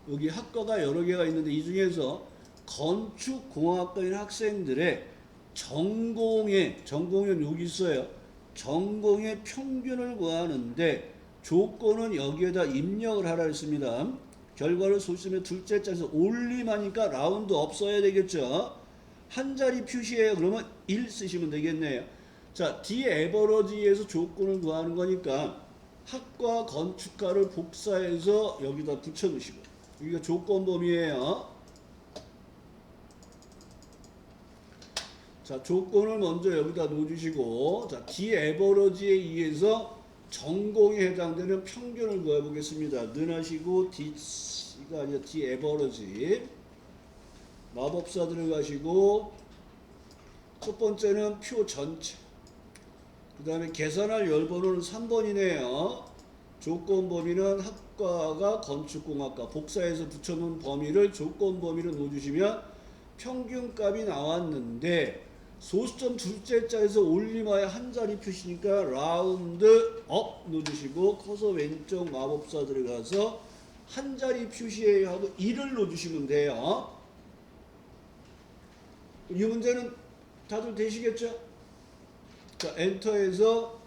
여기 학과가 여러 개가 있는데 이 중에서 건축공학과인 학생들의 전공은 여기 있어요. 전공의 평균을 구하는데 조건은 여기에다 입력을 하라 했습니다. 결과를 소수면 둘째 짝에서 올림하니까 라운드 없어야 되겠죠. 한 자리 표시해요. 그러면 1 쓰시면 되겠네요. 자, 디에버러지에서 조건을 구하는 거니까 학과 건축과를 복사해서 여기다 붙여놓으시고, 여기가 조건 범위예요. 자, 조건을 먼저 여기다 놓아주시고, 자, 디에버러지에 의해서 전공에 해당되는 평균을 구해보겠습니다. 는하시고 D가 아니라 디에버러지 마법사 들어가시고, 첫 번째는 표 전체, 그 다음에 계산할 열번호는 3번이네요. 조건 범위는 학과가 건축공학과, 복사해서 붙여놓은 범위를 조건 범위로 넣어주시면 평균값이 나왔는데 소수점 둘째 자에서 올림하여 한 자리 표시니까 라운드 업 넣어주시고 커서 왼쪽 마법사 들어가서 한 자리 표시해야 하고 1을 넣어주시면 돼요. 이 문제는 다들 되시겠죠? 자, 엔터해서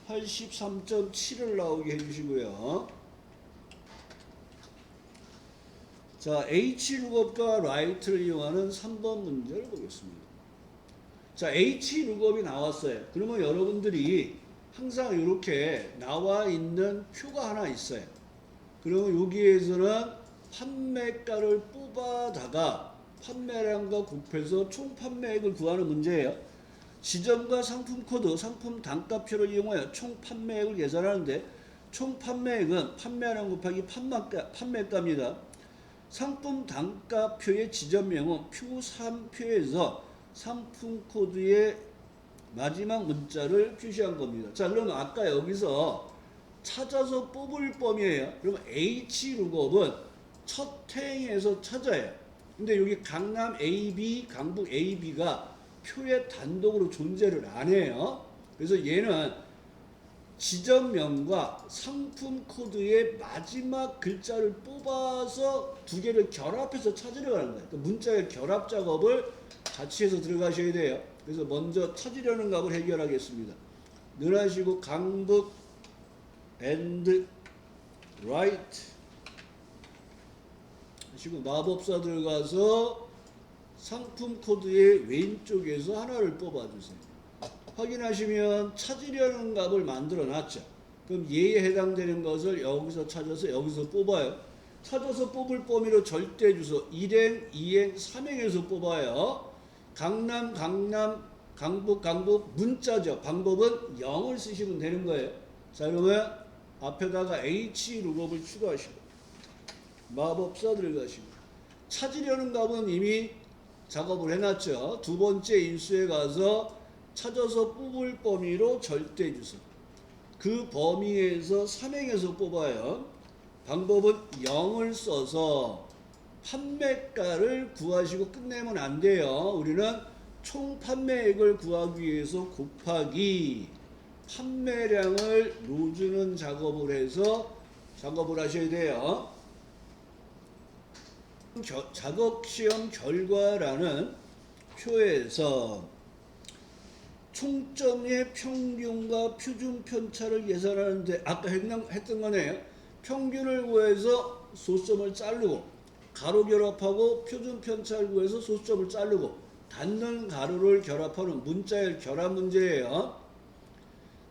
83.7을 나오게 해주시고요. 자, H룩업과 라이트를 이용하는 3번 문제를 보겠습니다. 자, H룩업이 나왔어요. 그러면 여러분들이 항상 이렇게 나와 있는 표가 하나 있어요. 그러면 여기에서는 판매가를 뽑아다가 판매량과 곱해서 총 판매액을 구하는 문제예요. 지점과 상품 코드, 상품 단가표를 이용하여 총 판매액을 계산하는데 총 판매액은 판매량 곱하기 판매가입니다. 상품 단가표의 지점명은 표 3표에서 상품 코드의 마지막 문자를 표시한 겁니다. 자, 그러면 아까 여기서 찾아서 뽑을 범위예요. 그러면 H룩업은 첫 행에서 찾아요. 근데 여기 강남 AB, 강북 AB가 표에 단독으로 존재를 안 해요. 그래서 얘는 지점명과 상품 코드의 마지막 글자를 뽑아서 두 개를 결합해서 찾으려고 하는 거예요. 그러니까 문자의 결합 작업을 같이 해서 들어가셔야 돼요. 그래서 먼저 찾으려는 값을 해결하겠습니다. 늘 하시고 강북 and right 하시고 마법사 들어가서 상품 코드의 왼쪽에서 하나를 뽑아주세요. 확인하시면 찾으려는 값을 만들어 놨죠. 그럼 얘에 해당되는 것을 여기서 찾아서 여기서 뽑아요. 찾아서 뽑을 범위로 절대 주소 1행, 2행, 3행에서 뽑아요. 강남, 강북 문자죠. 방법은 0을 쓰시면 되는 거예요. 자, 그러면 앞에다가 H룩업을 추가하시고 마법사 들어가시고 찾으려는 값은 이미 작업을 해놨죠. 두 번째 인수에 가서 찾아서 뽑을 범위로 절대 주소. 그 범위에서 3행에서 뽑아요. 방법은 0을 써서 판매가를 구하시고 끝내면 안 돼요. 우리는 총 판매액을 구하기 위해서 곱하기 판매량을 놓주는 작업을 해서 작업을 하셔야 돼요. 작업시험 결과라는 표에서 총점의 평균과 표준 편차를 계산하는데 아까 했던 거네요. 평균을 구해서 소수점을 자르고 가로 결합하고 표준 편차를 구해서 소수점을 자르고 닫는 가로를 결합하는 문자의 결합 문제예요.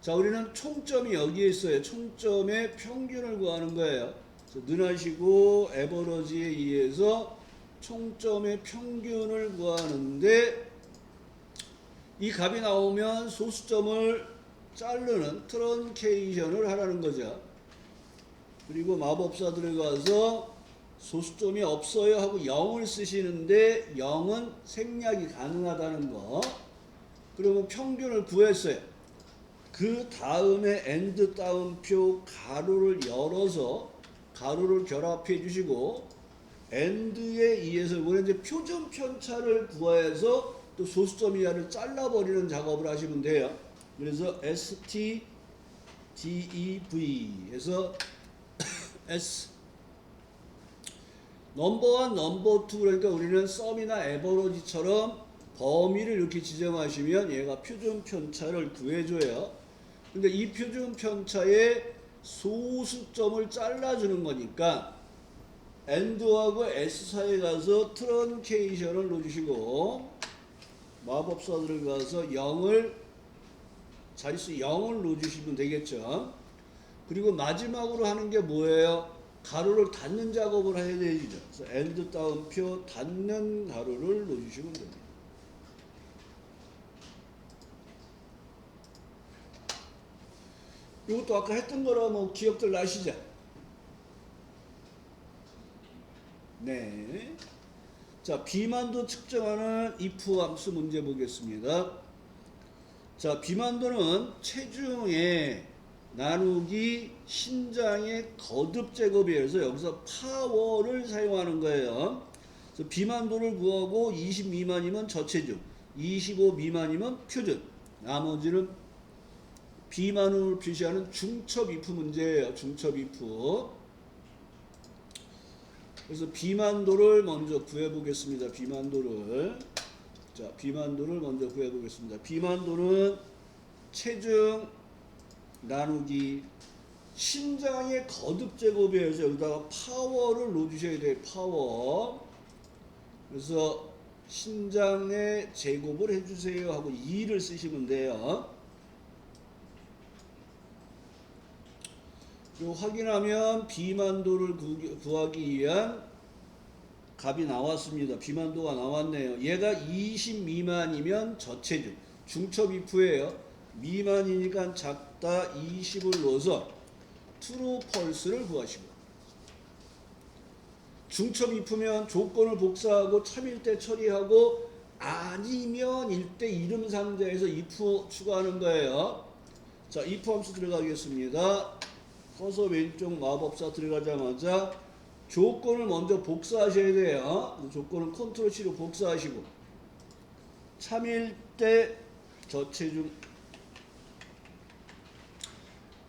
자, 우리는 총점이 여기에 있어요. 총점의 평균을 구하는 거예요. 능하시고 에버러지에 의해서 총점의 평균을 구하는데 이 값이 나오면 소수점을 자르는 트런케이션을 하라는 거죠. 그리고 마법사 들어가서 소수점이 없어요 하고 0을 쓰시는데 0은 생략이 가능하다는 거. 그러면 평균을 구했어요. 그 다음에 엔드 따옴표 가로를 열어서 가로를 결합해 주시고 엔드에 의해서 이번에 이제 표준 편차를 구해서 또 소수점 이하를 잘라버리는 작업을 하시면 돼요. 그래서 STDEV에서 S 넘버 1, 넘버 2 그러니까 우리는 썸이나 에버러지처럼 범위를 이렇게 지정하시면 얘가 표준 편차를 구해줘요. 근데 이 표준 편차의 소수점을 잘라주는 거니까 AND하고 S 사이에 가서 트런케이션을 넣어주시고 마법사 들어가서 0을 자릿수 0을 넣어주시면 되겠죠. 그리고 마지막으로 하는 게 뭐예요? 가로를 닫는 작업을 해야 되죠. 그래서 AND 따옴표 닫는 가로를 넣어주시면 됩니다. 이것도 아까 했던 거라 뭐 기억들 나시죠? 네. 자, 비만도 측정하는 if 함수 문제 보겠습니다. 자, 비만도는 체중의 나누기 신장의 거듭 제곱이에요. 그래서 여기서 파워를 사용하는 거예요. 그래서 비만도를 구하고 20 미만이면 저체중, 25 미만이면 표준. 나머지는 비만을 표시하는 중첩 if 문제예요. 중첩 if. 그래서 비만도를 먼저 구해보겠습니다. 비만도를. 자, 비만도를 먼저 구해보겠습니다. 비만도는 체중 나누기 신장의 거듭 제곱이에요. 그래서 여기다가 파워를 넣어주셔야 돼요. 파워. 그래서 신장의 제곱을 해주세요 하고 2를 쓰시면 돼요. 그리고 확인하면 비만도를 구하기 위한 값이 나왔습니다. 비만도가 나왔네요. 얘가 20 미만이면 저체중. 중첩 if예요. 미만이니까 작다 20을 넣어서 true false를 구하시고, 중첩 if면 조건을 복사하고 참일때 처리하고 아니면 일때 이름 상자에서 if 추가하는 거예요. 자, if 함수 들어가겠습니다. 커서 왼쪽 마법사 들어가자마자 조건을 먼저 복사하셔야 돼요. 조건은 컨트롤 C로 복사하시고 참일때 저체중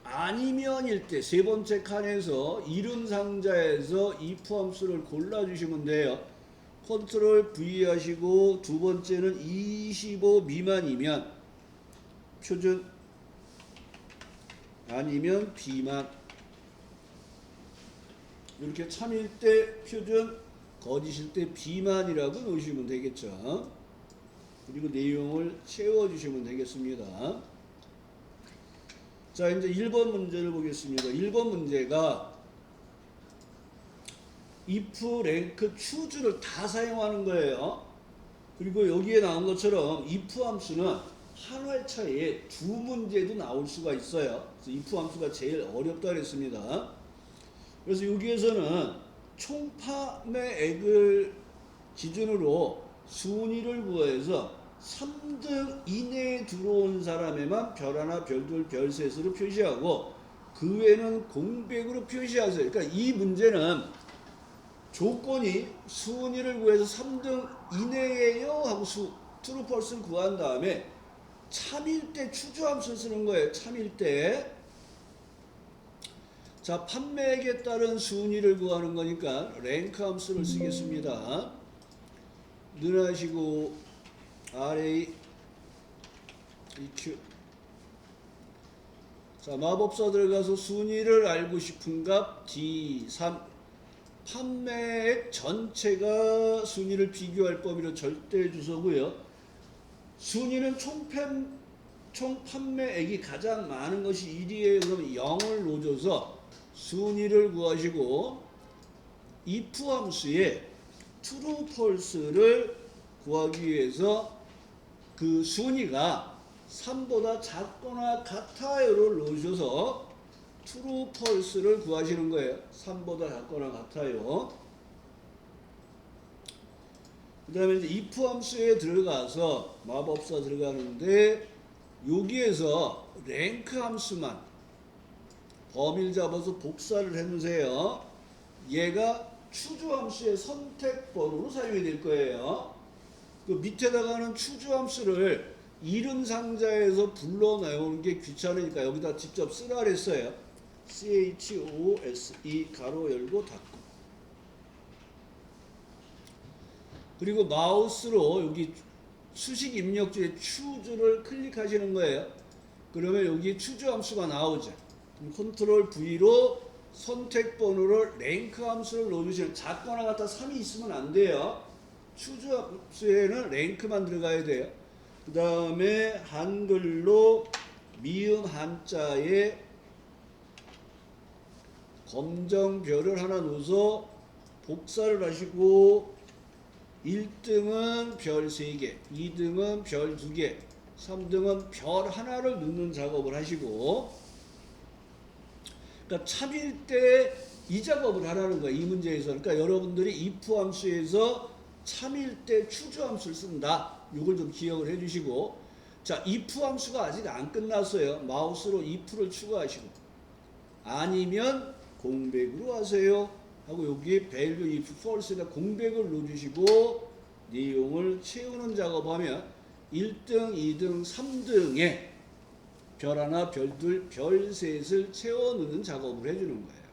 아니면일 때 세 번째 칸에서 이름 상자에서 if 함수를 골라주시면 돼요. 컨트롤 V 하시고 두 번째는 25 미만이면 표준 아니면 비만, 이렇게 참일 때 표준, 거짓일 때 비만이라고 넣으시면 되겠죠. 그리고 내용을 채워주시면 되겠습니다. 자, 이제 1번 문제를 보겠습니다. 1번 문제가 if, rank, choose를 다 사용하는 거예요. 그리고 여기에 나온 것처럼 if 함수는 한 회차에 두 문제도 나올 수가 있어요. 그래서 if 함수가 제일 어렵다 그랬습니다. 그래서 여기에서는 총 판매액을 기준으로 순위를 구해서 3등 이내에 들어온 사람에만 별 하나, 별둘, 별셋으로 표시하고 그 외에는 공백으로 표시하세요. 그러니까 이 문제는 조건이 순위를 구해서 3등 이내에요 하고 true, false를 구한 다음에 참일 때 추주함수를 쓰는 거예요. 참일 때. 자, 판매액에 따른 순위를 구하는 거니까 랭크 함수를 쓰겠습니다. 늘하시고 RA EQ. 자, 마법사 들어가서 순위를 알고 싶은 값 D3. 판매액 전체가 순위를 비교할 범위로 절대 주소고요. 순위는 총 판매액이 가장 많은 것이 1이에요. 그러면 0을 넣어줘서 순위를 구하시고 if 함수에 true, false를 구하기 위해서 그 순위가 3보다 작거나 같아요를 넣으셔서 true, false를 구하시는 거예요. 3보다 작거나 같아요. 그 다음에 이제 if 함수에 들어가서 마법사 들어가는데 여기에서 랭크 함수만 범위를 잡아서 복사를 해놓으세요. 얘가 추주 함수의 선택번호로 사용이 될 거예요. 그 밑에다가는 추주 함수를 이름 상자에서 불러 나오는 게 귀찮으니까 여기다 직접 쓰라 그랬어요. CHOSE 가로 열고 닫고. 그리고 마우스로 여기 수식 입력줄에 choose를 클릭하시는 거예요. 그러면 여기 choose 함수가 나오죠. 그럼 컨트롤 V로 선택 번호를 랭크 함수를 넣어주시면 작거나 같다 3이 있으면 안 돼요. choose 함수에는 랭크만 들어가야 돼요. 그 다음에 한글로 미음 한자에 검정별을 하나 넣어서 복사를 하시고 1등은 별 3개, 2등은 별 2개, 3등은 별 하나를 넣는 작업을 하시고, 그러니까 참일 때 이 작업을 하라는 거예요. 이 문제에서. 그러니까 여러분들이 if 함수에서 참일 때 choose 함수를 쓴다. 이걸 좀 기억을 해주시고, 자, if 함수가 아직 안 끝났어요. 마우스로 if를 추가하시고, 아니면 공백으로 하세요. 하고 여기 value if false에다 공백을 넣어주시고 내용을 채우는 작업하면 1등, 2등, 3등에 별 하나, 별 둘, 별 셋을 채워 넣는 작업을 해주는 거예요.